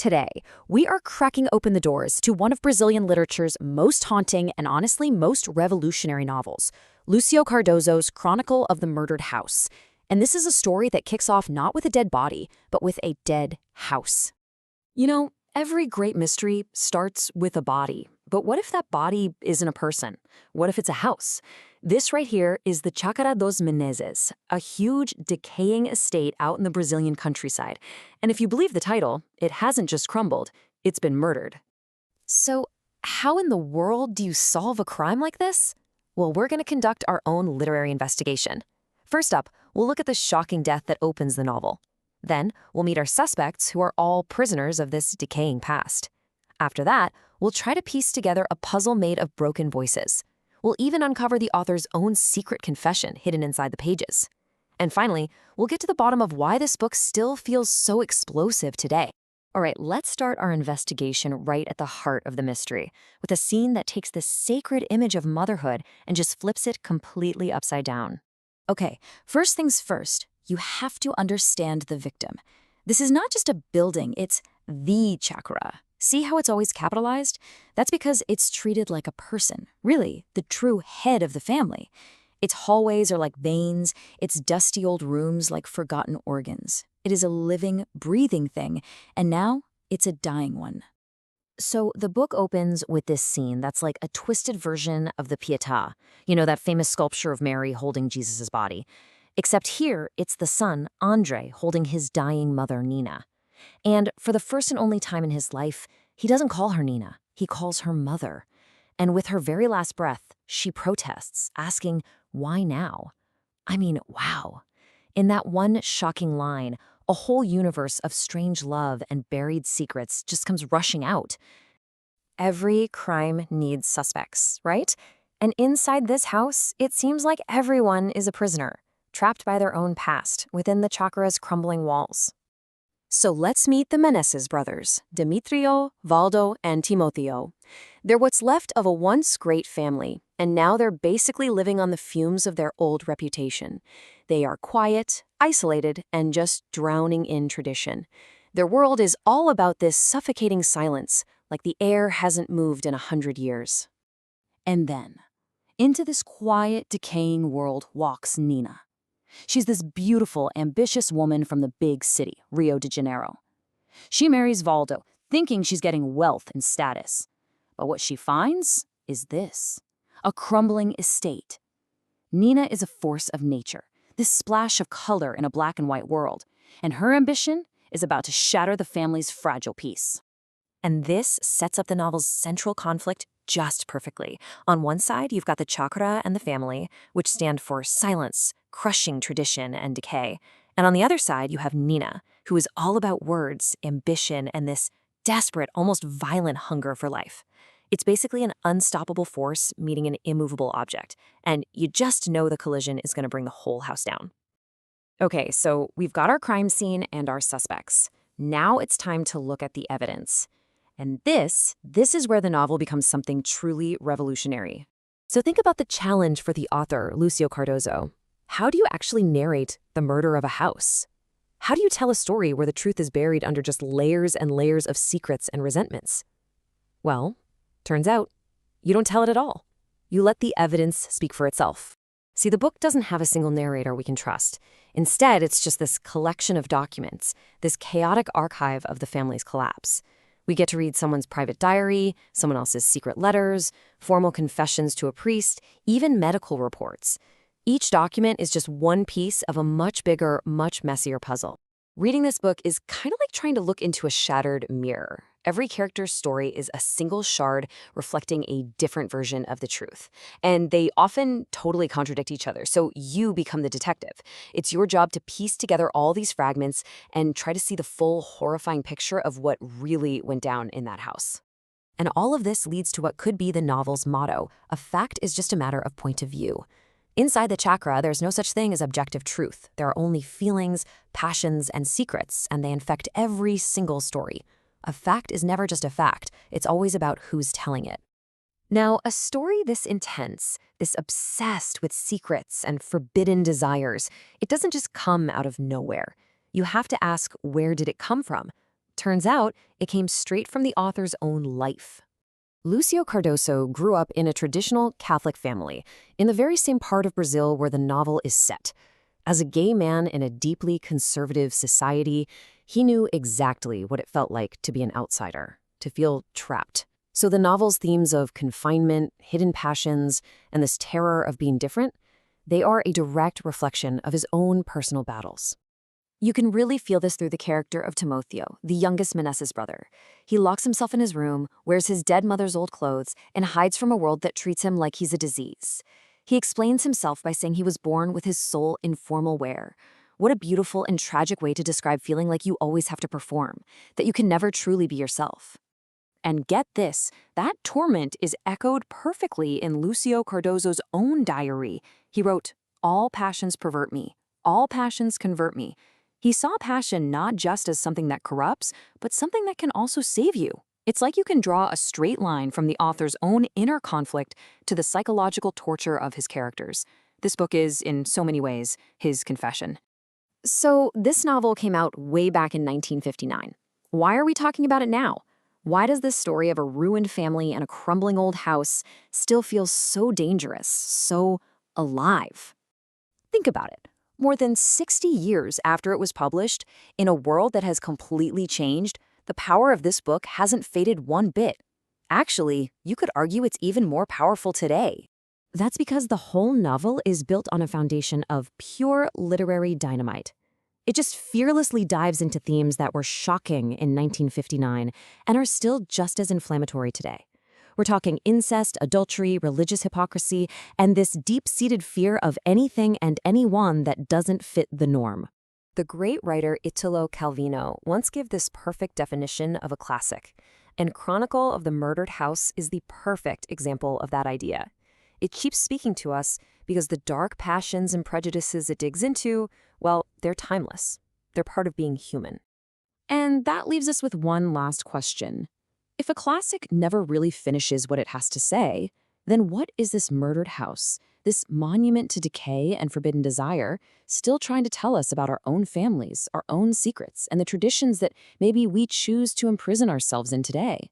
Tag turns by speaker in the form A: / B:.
A: Today, we are cracking open the doors to one of Brazilian literature's most haunting and honestly most revolutionary novels, Lúcio Cardoso's Chronicle of the Murdered House. And this is a story that kicks off not with a dead body, but with a dead house. You know, every great mystery starts with a body. But what if that body isn't a person? What if it's a house? This right here is the Chácara dos Meneses, a huge, decaying estate out in the Brazilian countryside. And if you believe the title, it hasn't just crumbled, it's been murdered. So, how in the world do you solve a crime like this? Well, we're going to conduct our own literary investigation. First up, we'll look at the shocking death that opens the novel. Then, we'll meet our suspects, who are all prisoners of this decaying past. After that, we'll try to piece together a puzzle made of broken voices. We'll even uncover the author's own secret confession hidden inside the pages. And finally, we'll get to the bottom of why this book still feels so explosive today. All right, let's start our investigation right at the heart of the mystery, with a scene that takes this sacred image of motherhood and just flips it completely upside down. Okay, first things first, you have to understand the victim. This is not just a building, it's the chácara. See how it's always capitalized? That's because it's treated like a person, really, the true head of the family. Its hallways are like veins, its dusty old rooms like forgotten organs. It is a living, breathing thing, and now it's a dying one. So the book opens with this scene that's like a twisted version of the Pietà, you know, that famous sculpture of Mary holding Jesus' body. Except here, it's the son, André, holding his dying mother, Nina. And for the first and only time in his life, he doesn't call her Nina, he calls her mother. And with her very last breath, she protests, asking, why now? I mean, wow. In that one shocking line, a whole universe of strange love and buried secrets just comes rushing out. Every crime needs suspects, right? And inside this house, it seems like everyone is a prisoner, trapped by their own past within the chácara's crumbling walls. So let's meet the Meneses brothers, Demetrio, Valdo, and Timotheo. They're what's left of a once great family, and now they're basically living on the fumes of their old reputation. They are quiet, isolated, and just drowning in tradition. Their world is all about this suffocating silence, like the air hasn't moved in 100 years. And then, into this quiet, decaying world walks Nina. She's this beautiful, ambitious woman from the big city, Rio de Janeiro. She marries Valdo, thinking she's getting wealth and status. But what she finds is this: a crumbling estate. Nina is a force of nature, this splash of color in a black and white world, and her ambition is about to shatter the family's fragile peace. And this sets up the novel's central conflict just perfectly. On one side, you've got the chácara and the family, which stand for silence, crushing tradition, and decay. And on the other side, you have Nina, who is all about words, ambition, and this desperate, almost violent hunger for life. It's basically an unstoppable force meeting an immovable object, and you just know the collision is going to bring the whole house down. Okay, so we've got our crime scene and our suspects. Now it's time to look at the evidence. And this is where the novel becomes something truly revolutionary. So think about the challenge for the author, Lúcio Cardoso. How do you actually narrate the murder of a house? How do you tell a story where the truth is buried under just layers and layers of secrets and resentments? Well, turns out, you don't tell it at all. You let the evidence speak for itself. See, the book doesn't have a single narrator we can trust. Instead, it's just this collection of documents, this chaotic archive of the family's collapse. We get to read someone's private diary, someone else's secret letters, formal confessions to a priest, even medical reports. Each document is just one piece of a much bigger, much messier puzzle. Reading this book is kind of like trying to look into a shattered mirror. Every character's story is a single shard reflecting a different version of the truth. And they often totally contradict each other, so you become the detective. It's your job to piece together all these fragments and try to see the full, horrifying picture of what really went down in that house. And all of this leads to what could be the novel's motto: a fact is just a matter of point of view. Inside the chácara, there's no such thing as objective truth. There are only feelings, passions, and secrets, and they infect every single story. A fact is never just a fact. It's always about who's telling it. Now, a story this intense, this obsessed with secrets and forbidden desires, it doesn't just come out of nowhere. You have to ask, where did it come from? Turns out, it came straight from the author's own life. Lúcio Cardoso grew up in a traditional Catholic family, in the very same part of Brazil where the novel is set. As a gay man in a deeply conservative society, he knew exactly what it felt like to be an outsider, to feel trapped. So the novel's themes of confinement, hidden passions, and this terror of being different, they are a direct reflection of his own personal battles. You can really feel this through the character of Timotheo, the youngest Meneses brother. He locks himself in his room, wears his dead mother's old clothes, and hides from a world that treats him like he's a disease. He explains himself by saying he was born with his soul in formal wear. What a beautiful and tragic way to describe feeling like you always have to perform, that you can never truly be yourself. And get this, that torment is echoed perfectly in Lúcio Cardoso's own diary. He wrote, "All passions pervert me. All passions convert me." He saw passion not just as something that corrupts, but something that can also save you. It's like you can draw a straight line from the author's own inner conflict to the psychological torture of his characters. This book is, in so many ways, his confession. So, this novel came out way back in 1959. Why are we talking about it now? Why does this story of a ruined family and a crumbling old house still feel so dangerous, so alive? Think about it. More than 60 years after it was published, in a world that has completely changed, the power of this book hasn't faded one bit. Actually, you could argue it's even more powerful today. That's because the whole novel is built on a foundation of pure literary dynamite. It just fearlessly dives into themes that were shocking in 1959 and are still just as inflammatory today. We're talking incest, adultery, religious hypocrisy, and this deep-seated fear of anything and anyone that doesn't fit the norm. The great writer Italo Calvino once gave this perfect definition of a classic, and Chronicle of the Murdered House is the perfect example of that idea. It keeps speaking to us because the dark passions and prejudices it digs into, well, they're timeless. They're part of being human. And that leaves us with one last question. If a classic never really finishes what it has to say, then what is this murdered house, this monument to decay and forbidden desire, still trying to tell us about our own families, our own secrets, and the traditions that maybe we choose to imprison ourselves in today?